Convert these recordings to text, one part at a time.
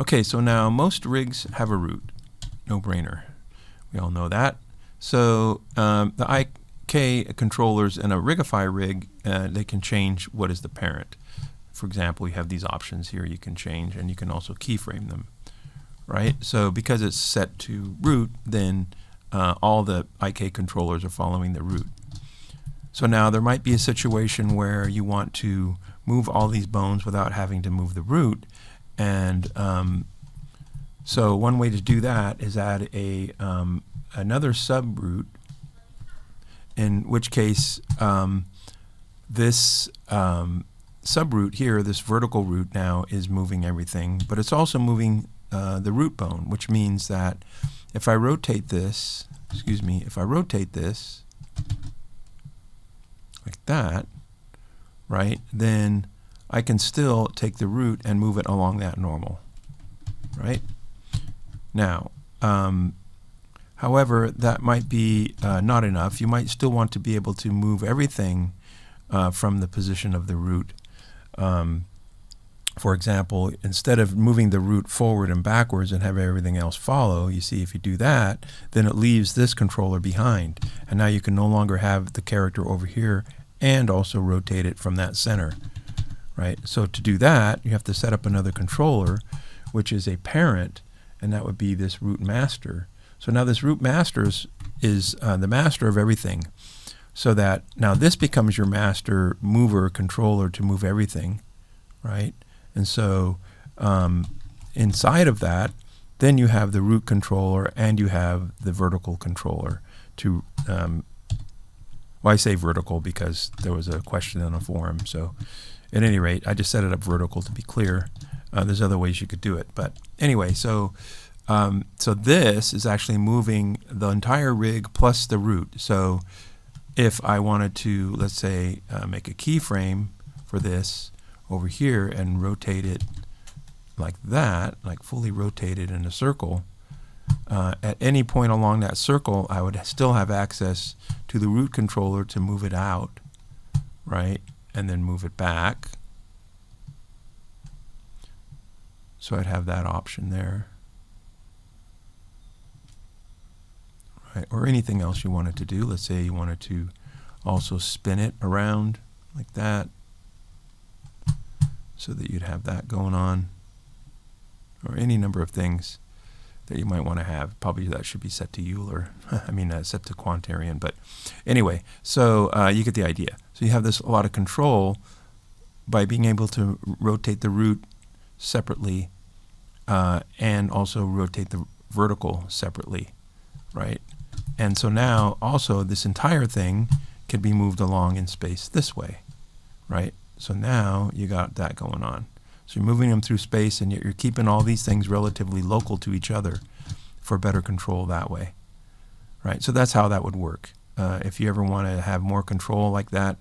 Okay, so now most rigs have a root. No brainer. We all know that. So the IK controllers in a Rigify rig, they can change what is the parent. For example, you have these options here you can change, and you can also keyframe them, right? So because it's set to root, then all the IK controllers are following the root. So now there might be a situation where you want to move all these bones without having to move the root, and so one way to do that is add another subroot, in which case this subroot here, this vertical root now, is moving everything, but it's also moving the root bone, which means that if I rotate this, like that, right, then I can still take the root and move it along that normal, right? Now, however, that might be not enough. You might still want to be able to move everything from the position of the root. For example, instead of moving the root forward and backwards and have everything else follow, you see if you do that, then it leaves this controller behind. And now you can no longer have the character over here and also rotate it from that center, right? So to do that, you have to set up another controller, which is a parent, and that would be this root master. So now this root master is the master of everything. So that now this becomes your master mover controller to move everything, right? And so inside of that, then you have the root controller and you have the vertical controller to, well, I say vertical because there was a question on a forum. So at any rate, I just set it up vertical to be clear. There's other ways you could do it. But anyway, so this is actually moving the entire rig plus the root. So if I wanted to, let's say, make a keyframe for this over here and rotate it like that, like fully rotated in a circle, at any point along that circle, I would still have access to the root controller to move it out, right, and then move it back. So I'd have that option there, right, or anything else you wanted to do. Let's say you wanted to also spin it around like that, so that you'd have that going on, or any number of things that you might want to have. Probably that should be set to Euler, I mean set to Quaternion, but anyway, so you get the idea. So you have a lot of control by being able to rotate the root separately and also rotate the vertical separately, right? And so now also this entire thing can be moved along in space this way, right? So now you got that going on. So you're moving them through space, and yet you're keeping all these things relatively local to each other for better control that way, right? So that's how that would work. If you ever want to have more control like that,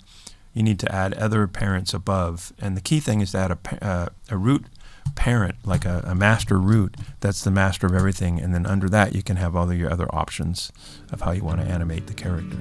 you need to add other parents above. And the key thing is to add a root parent, like a master root, that's the master of everything. And then under that, you can have all of your other options of how you want to animate the character.